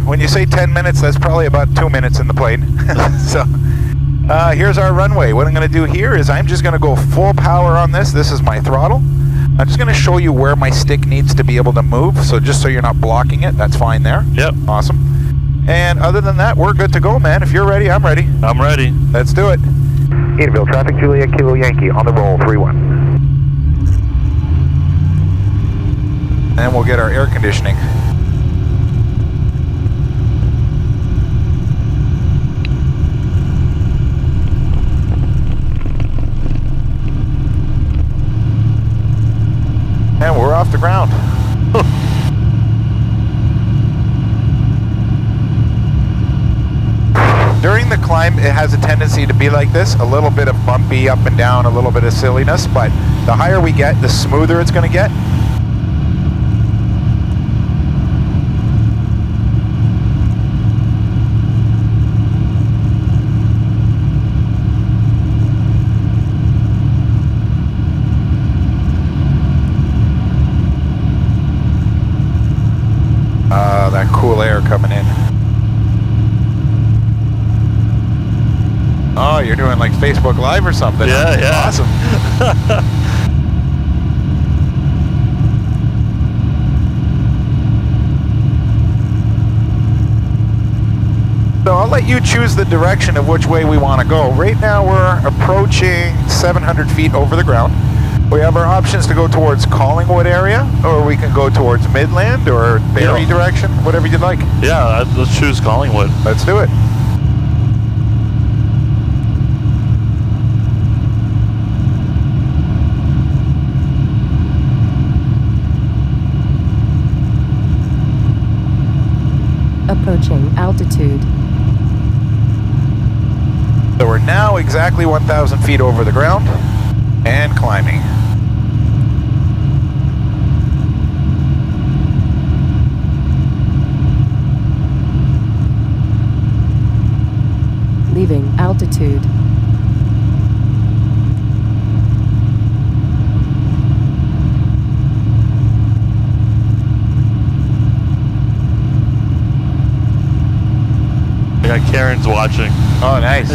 when you say 10 minutes, that's probably about 2 minutes in the plane. So here's our runway. What I'm going to do here is I'm just going to go full power on this. This is my throttle. I'm just going to show you where my stick needs to be able to move. So just so you're not blocking it, that's fine there. Yep. Awesome. And other than that, we're good to go, man. If you're ready, I'm ready. I'm ready. Let's do it. Edenvale traffic, Juliet Kilo Yankee on the roll, 3-1. And we'll get our air conditioning. And we're off the ground. During the climb, it has a tendency to be like this, a little bit of bumpy up and down, a little bit of silliness, but the higher we get, the smoother it's going to get. That cool air coming in. Oh, you're doing like Facebook Live or something. Yeah, yeah. Awesome. So I'll let you choose the direction of which way we want to go. Right now we're approaching 700 feet over the ground. We have our options to go towards Collingwood area, or we can go towards Midland or Barrie direction, whatever you'd like. Yeah, let's choose Collingwood. Let's do it. Approaching altitude. So we're now exactly 1,000 feet over the ground and climbing. Leaving altitude. Yeah, Karen's watching. Oh, nice.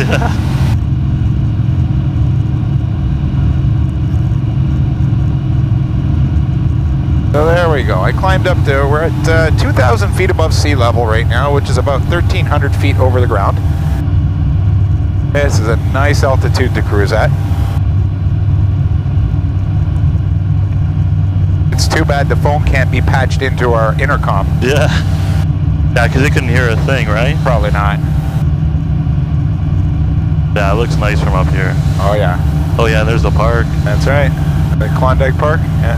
So there we go. I climbed up to, we're at 2,000 feet above sea level right now, which is about 1,300 feet over the ground. This is a nice altitude to cruise at. It's too bad the phone can't be patched into our intercom. Yeah. Yeah, because it couldn't hear a thing, right? Probably not. Yeah, it looks nice from up here. Oh yeah. Oh yeah, there's the park. That's right. The Klondike Park. Yeah.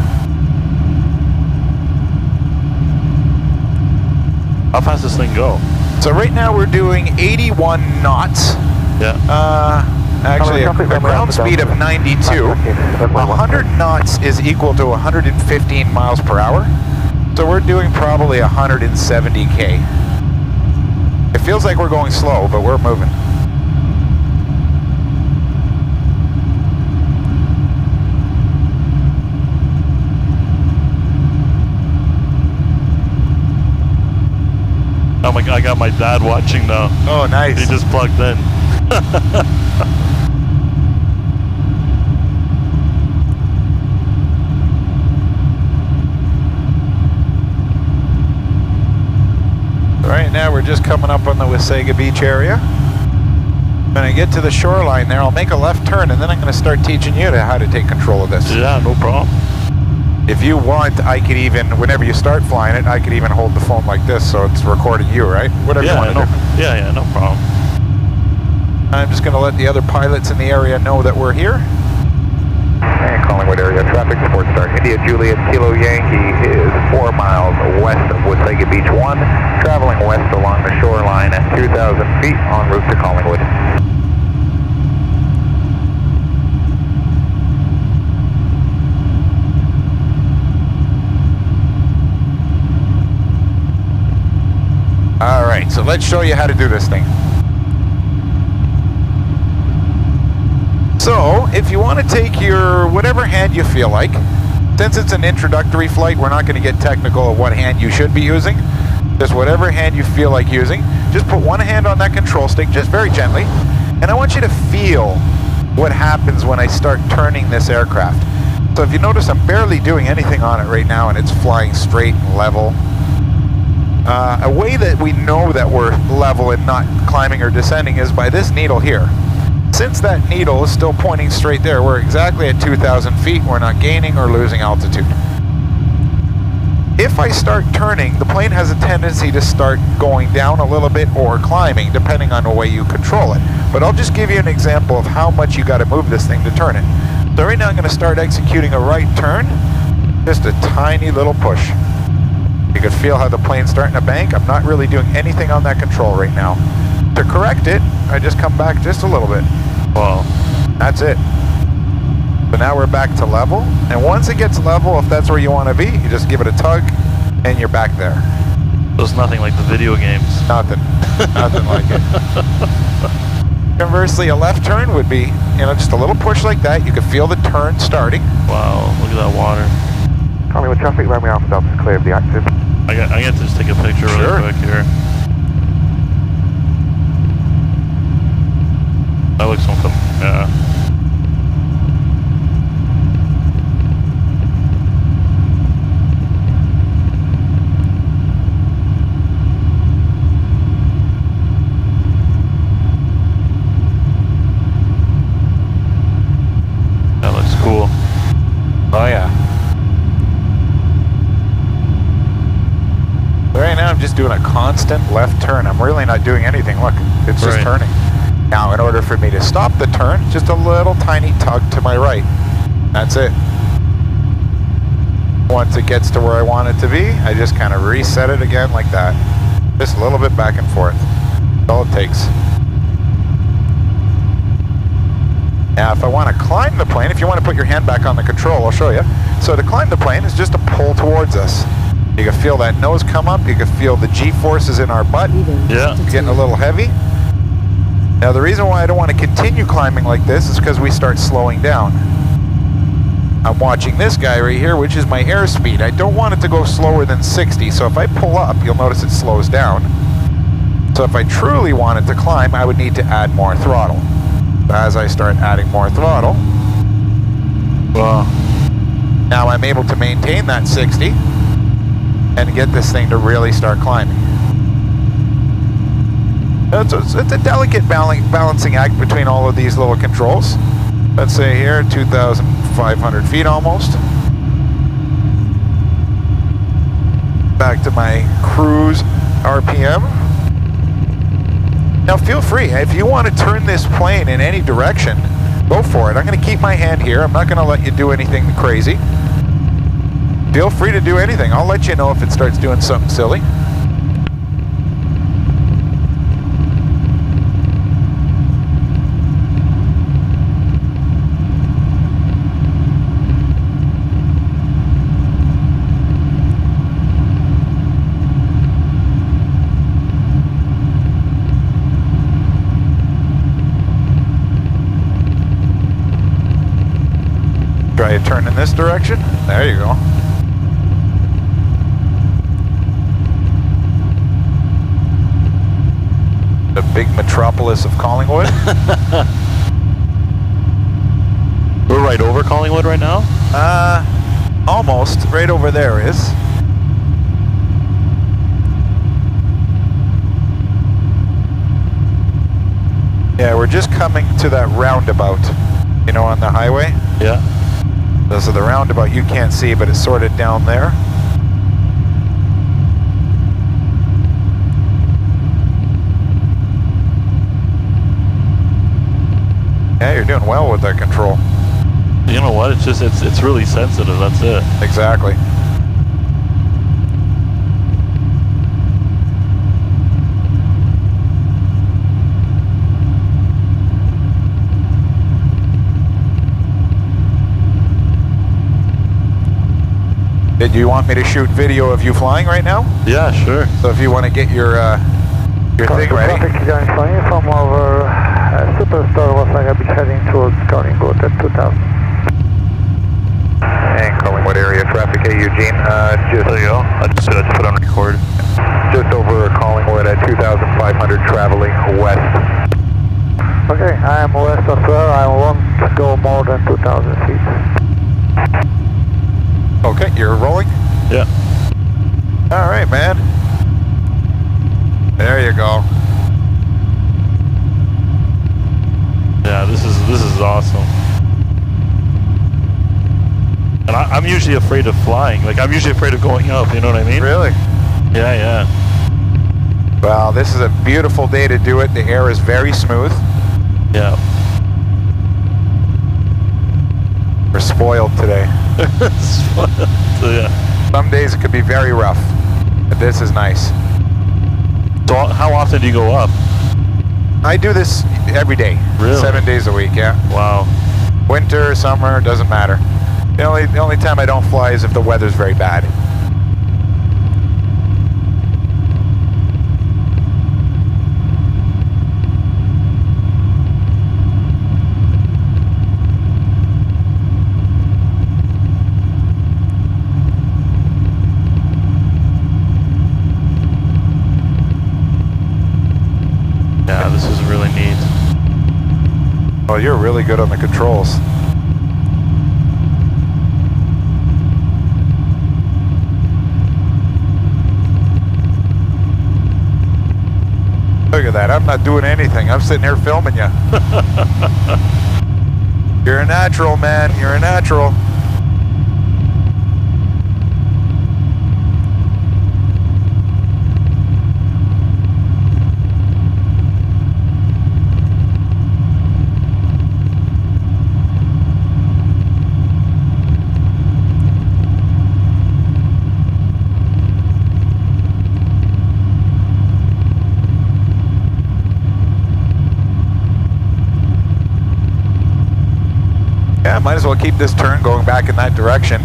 How fast does this thing go? So right now we're doing 81 knots. Yeah. Actually, a ground speed of 92. 100 knots is equal to 115 miles per hour. So we're doing probably 170 K. It feels like we're going slow, but we're moving. Oh my God, I got my dad watching now. Oh, nice. He just plugged in. Right now we're just coming up on the Wasaga Beach area. When I get to the shoreline there, I'll make a left turn and then I'm going to start teaching you how to take control of this. Yeah, no problem. If you want, I could even, whenever you start flying it, I could even hold the phone like this so it's recording you, right? Whatever you want to do. Yeah, no problem. I'm just going to let the other pilots in the area know that we're here. And Collingwood area traffic, SportStar. India Juliet Kilo Yankee is 4 miles west of Wasaga Beach 1, traveling west along the shoreline at 2,000 feet en route to Collingwood. All right, so let's show you how to do this thing. So, if you want to take your whatever hand you feel like, since it's an introductory flight, we're not going to get technical of what hand you should be using. Just whatever hand you feel like using. Just put one hand on that control stick, just very gently. And I want you to feel what happens when I start turning this aircraft. So if you notice, I'm barely doing anything on it right now, and it's flying straight and level. A way that we know that we're level and not climbing or descending is by this needle here. Since that needle is still pointing straight there, we're exactly at 2,000 feet. We're not gaining or losing altitude. If I start turning, the plane has a tendency to start going down a little bit or climbing, depending on the way you control it. But I'll just give you an example of how much you got to move this thing to turn it. So right now I'm going to start executing a right turn, just a tiny little push. You can feel how the plane's starting to bank. I'm not really doing anything on that control right now. To correct it, I just come back just a little bit. Wow. That's it. So now we're back to level, and once it gets level, if that's where you want to be, you just give it a tug, and you're back there. There's nothing like the video games. Nothing. Nothing like it. Conversely, a left turn would be, just a little push like that. You can feel the turn starting. Wow, look at that water. Calling with traffic, runway Alpha Delta is clear of the active. I get to just take a picture really quick here. That looks something, yeah. That looks cool. Oh yeah. Right now I'm just doing a constant left turn. I'm really not doing anything. Look, it's just turning. Now in order for me to stop the turn, just a little tiny tug to my right. That's it. Once it gets to where I want it to be, I just kind of reset it again like that. Just a little bit back and forth. That's all it takes. Now if I want to climb the plane, if you want to put your hand back on the control, I'll show you. So to climb the plane is just to pull towards us. You can feel that nose come up, you can feel the G-forces in our butt. Yeah. It's getting a little heavy. Now the reason why I don't want to continue climbing like this is because we start slowing down. I'm watching this guy right here, which is my airspeed. I don't want it to go slower than 60, so if I pull up, you'll notice it slows down. So if I truly wanted to climb, I would need to add more throttle. As I start adding more throttle, well, now I'm able to maintain that 60 and get this thing to really start climbing. It's a delicate balancing act between all of these little controls. Let's say here, 2,500 feet almost. Back to my cruise RPM. Now feel free, if you want to turn this plane in any direction, go for it. I'm going to keep my hand here. I'm not going to let you do anything crazy. Feel free to do anything. I'll let you know if it starts doing something silly. Try a turn in this direction. There you go. The big metropolis of Collingwood. We're right over Collingwood right now? Almost. Right over there is. Yeah, we're just coming to that roundabout, on the highway. Yeah. So the roundabout you can't see, but it's sort of down there. Yeah, you're doing well with that control. You know what? It's really sensitive. That's it. Exactly. Did you want me to shoot video of you flying right now? Yeah, sure. So if you want to get your thing ready. Traffic going flying from over SportStar was heading towards Collingwood at 2000. And Collingwood area. area traffic at Eugene. Just There you go. I just put on record. just over Collingwood at 2,500 traveling west. Okay, I am west as well. I won't go more than 2,000 feet. Okay, you're rolling? Yeah. All right, man. There you go. Yeah, this is awesome. And I'm usually afraid of flying. Like, I'm usually afraid of going up, you know what I mean? Really? Yeah, yeah. Well, this is a beautiful day to do it. The air is very smooth. Yeah. We're spoiled today. So, yeah. Some days it could be very rough, but this is nice. So how often do you go up? I do this every day. Really? 7 days a week, yeah. Wow. Winter, summer, doesn't matter. The only time I don't fly is if the weather's very bad. Yeah, this is really neat. Well, you're really good on the controls. Look at that, I'm not doing anything. I'm sitting here filming you. You're a natural, man. You're a natural. Yeah, might as well keep this turn going back in that direction.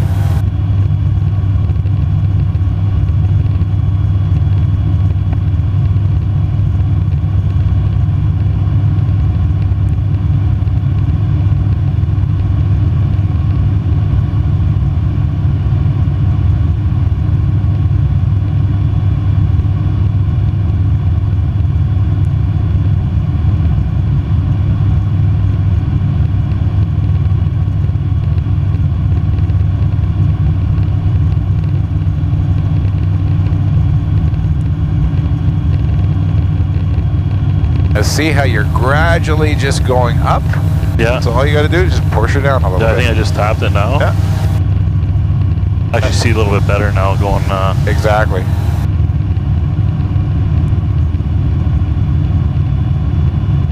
See how you're gradually just going up? Yeah. So all you got to do is just push her down a little I bit. think I just tapped it now. Yeah. I actually see a little bit better now going. Exactly.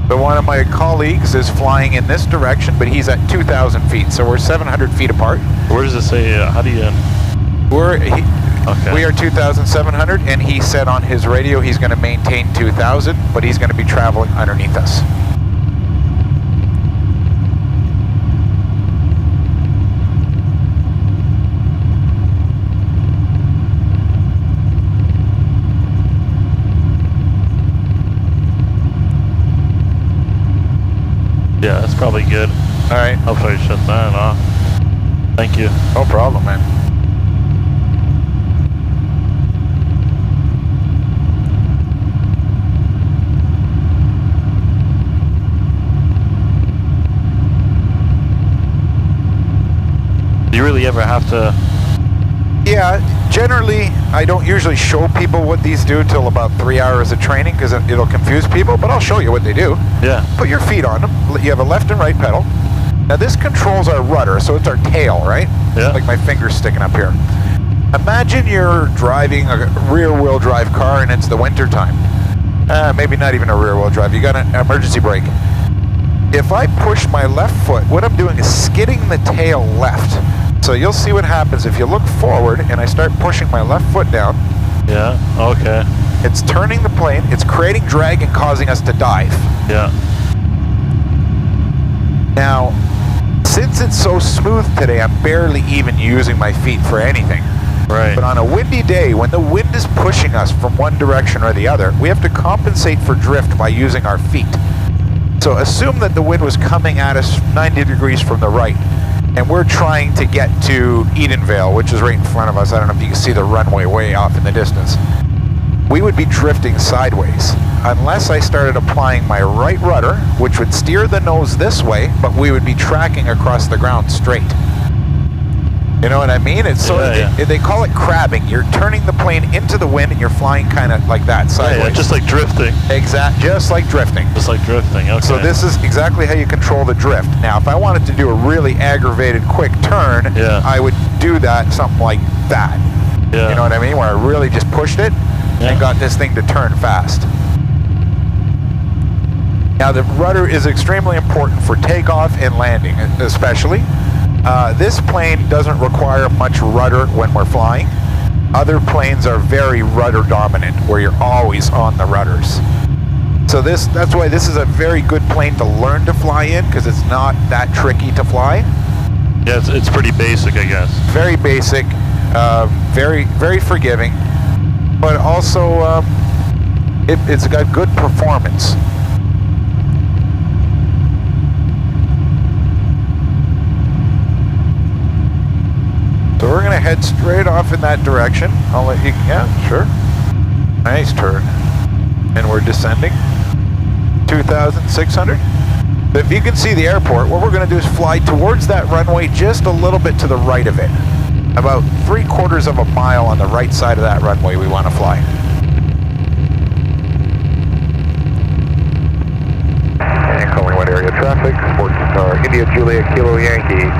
So one of my colleagues is flying in this direction, but he's at 2,000 feet, so we're 700 feet apart. Where does it say? How do you? Okay. We are 2,700, and he said on his radio he's going to maintain 2,000, but he's going to be traveling underneath us. Yeah, that's probably good. All right. I'll probably shut that off. Thank you. No problem, man. Do you really ever have to? Yeah, generally, I don't usually show people what these do till about 3 hours of training because it'll confuse people, but I'll show you what they do. Yeah. Put your feet on them. You have a left and right pedal. Now this controls our rudder, so it's our tail, right? Yeah. Like my finger's sticking up here. Imagine you're driving a rear-wheel drive car and it's the winter time. Maybe not even a rear-wheel drive. You got an emergency brake. If I push my left foot, what I'm doing is skidding the tail left. So you'll see what happens if you look forward and I start pushing my left foot down. Yeah. Okay. It's turning the plane, it's creating drag and causing us to dive. Yeah. Now, since it's so smooth today, I'm barely even using my feet for anything. Right. But on a windy day, when the wind is pushing us from one direction or the other, we have to compensate for drift by using our feet. So assume that the wind was coming at us 90 degrees from the right. and we're trying to get to Edenvale, which is right in front of us. I don't know if you can see the runway way off in the distance. We would be drifting sideways unless I started applying my right rudder, which would steer the nose this way, but we would be tracking across the ground straight. You know what I mean? It's so they call it crabbing. You're turning the plane into the wind and you're flying kind of like that sideways. Yeah, just like drifting. Just like drifting. Just like drifting, okay. So this is exactly how you control the drift. Now, if I wanted to do a really aggravated quick turn, I would do that, something like that. Yeah. You know what I mean? Where I really just pushed it and got this thing to turn fast. Now, the rudder is extremely important for takeoff and landing, especially. This plane doesn't require much rudder when we're flying. Other planes are very rudder dominant, where you're always on the rudders. So that's why this is a very good plane to learn to fly in, because it's not that tricky to fly. Yeah, it's pretty basic, I guess. Very basic, very, very forgiving, but also it's got good performance. So we're going to head straight off in that direction. I'll let you, sure. Nice turn. And we're descending. 2,600. But if you can see the airport, what we're going to do is fly towards that runway just a little bit to the right of it. About 3/4 of a mile on the right side of that runway we want to fly. And Collingwood area traffic, SportStar, India Juliet Kilo Yankee,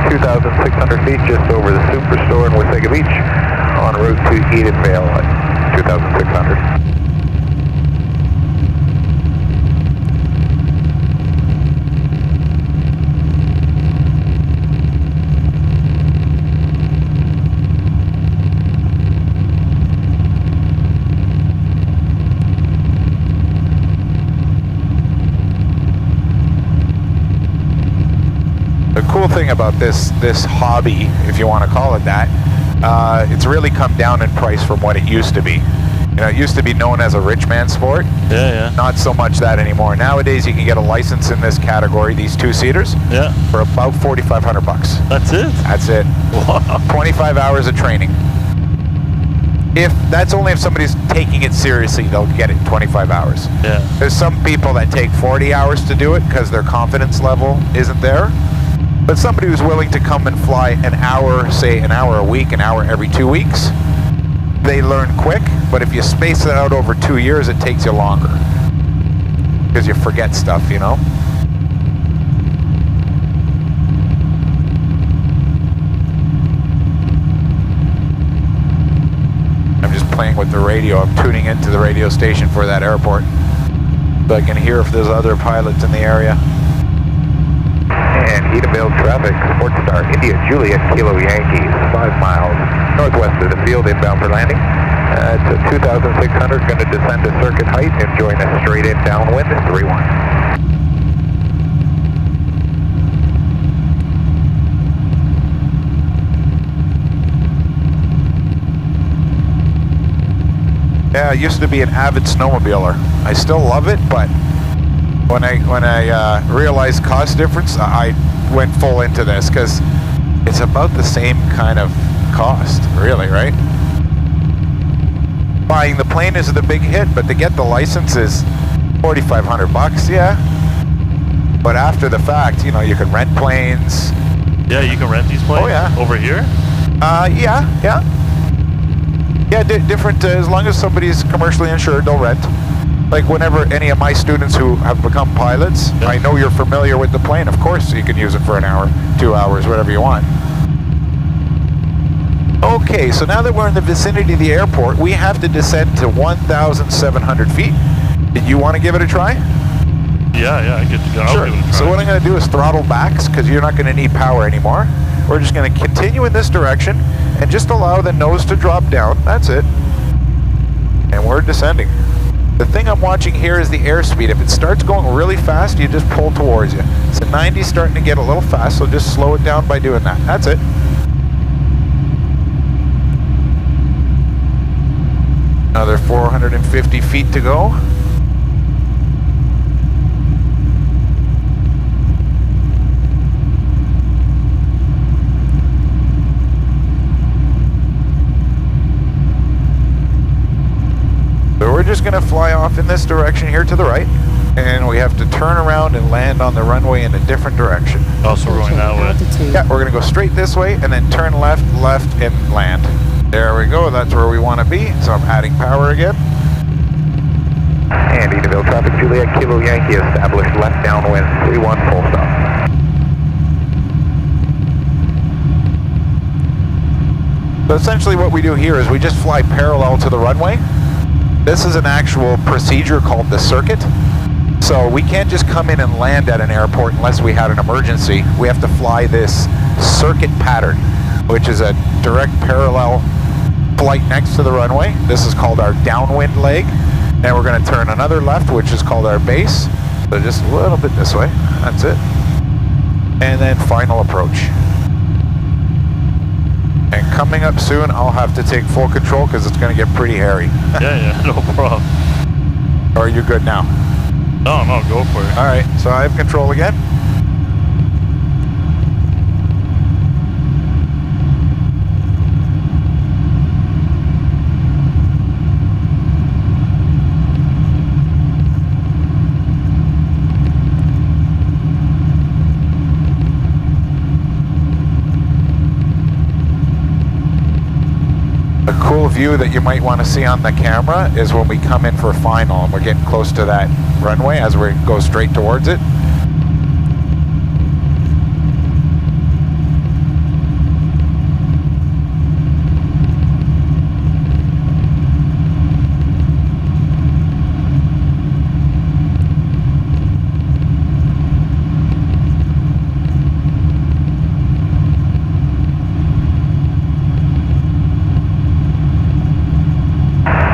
2,600 feet just over the Superstore in Wasaga Beach, en route to Edenvale at 2,600. The cool thing about this hobby, if you want to call it that, it's really come down in price from what it used to be. You know, it used to be known as a rich man sport. Not so much that anymore. Nowadays, you can get a license in this category, these two-seaters, for about $4,500 bucks. That's it? That's it. Wow. 25 hours of training. That's only if somebody's taking it seriously, they'll get it in 25 hours. There's some people that take 40 hours to do it because their confidence level isn't there. But somebody who's willing to come and fly an hour, say an hour a week, an hour every 2 weeks, they learn quick. But if you space it out over 2 years, it takes you longer. Because you forget stuff, you know? I'm just playing with the radio. I'm tuning into the radio station for that airport, so I can hear if there's other pilots in the area. And Edenvale traffic, SportStar, India Juliet Kilo Yankee, 5 miles northwest of the field, inbound for landing. It's 2,600, going to descend to circuit height and join us straight in downwind, 3-1. Yeah, I used to be an avid snowmobiler. I still love it, but when I realized cost difference, I went full into this because it's about the same kind of cost, really, right? Buying the plane is the big hit, but to get the license is $4,500 bucks, yeah. But after the fact, you know, you can rent planes. Yeah, you can rent these planes? Oh, yeah. Over here? Yeah, different, as long as somebody's commercially insured, they'll rent. Like whenever any of my students who have become pilots, I know you're familiar with the plane, of course you can use it for an hour, 2 hours, whatever you want. Okay, so now that we're in the vicinity of the airport, we have to descend to 1,700 feet. Did you want to give it a try? Yeah, I get to go. Sure. So what I'm going to do is throttle backs, because you're not going to need power anymore. We're just going to continue in this direction and just allow the nose to drop down. That's it. And we're descending. The thing I'm watching here is the airspeed. If it starts going really fast, you just pull towards you. So 90's starting to get a little fast, so just slow it down by doing that. That's it. Another 450 feet to go. just going to fly off in this direction here to the right, and we have to turn around and land on the runway in a different direction. Also going that way. Altitude. Yeah, we're going to go straight this way and then turn left, and land. There we go, that's where we want to be. So I'm adding power again. And Edenvale traffic, Juliet Kilo Yankee established left downwind 31 full stop. So essentially what we do here is we just fly parallel to the runway. This is an actual procedure called the circuit. So we can't just come in and land at an airport unless we had an emergency. We have to fly this circuit pattern, which is a direct parallel flight next to the runway. This is called our downwind leg. Then we're going to turn another left, which is called our base. So just a little bit this way. That's it. And then final approach. And coming up soon, I'll have to take full control because it's going to get pretty hairy. Yeah, no problem. Or are you good now? No, go for it. All right, so I have control again. A cool view that you might want to see on the camera is when we come in for final and we're getting close to that runway as we go straight towards it.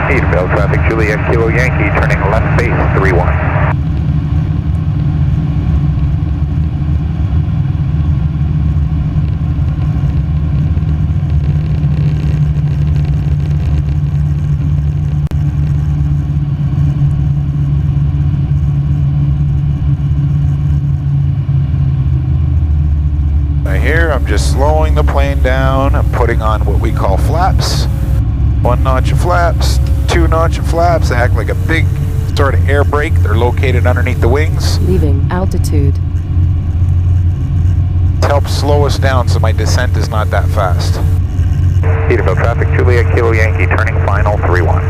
Edenvale traffic, Juliet Kilo Yankee, turning left base 31. Here, I'm just slowing the plane down. I'm putting on what we call flaps. 1 notch of flaps, 2 notch of flaps. They act like a big sort of air brake. They're located underneath the wings. Leaving altitude. It helps slow us down so my descent is not that fast. Edenvale traffic, Juliet Kilo Yankee, turning final 31.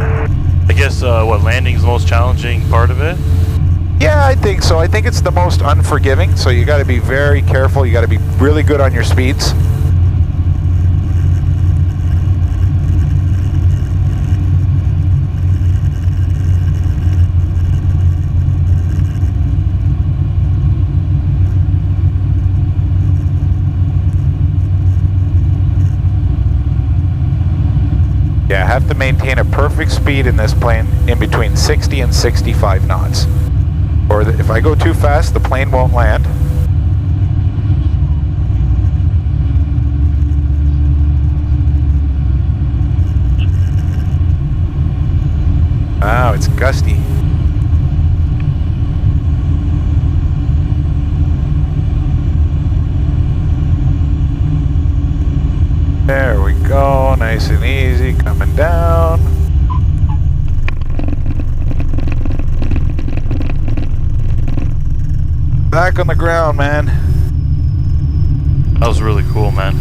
I guess what, landing's the most challenging part of it? Yeah, I think so. I think it's the most unforgiving, so you got to be very careful. You got to be really good on your speeds. Yeah, I have to maintain a perfect speed in this plane in between 60 and 65 knots. Or if I go too fast, the plane won't land. Wow, it's gusty. There we go, nice and easy, coming down. Back on the ground, man. That was really cool, man.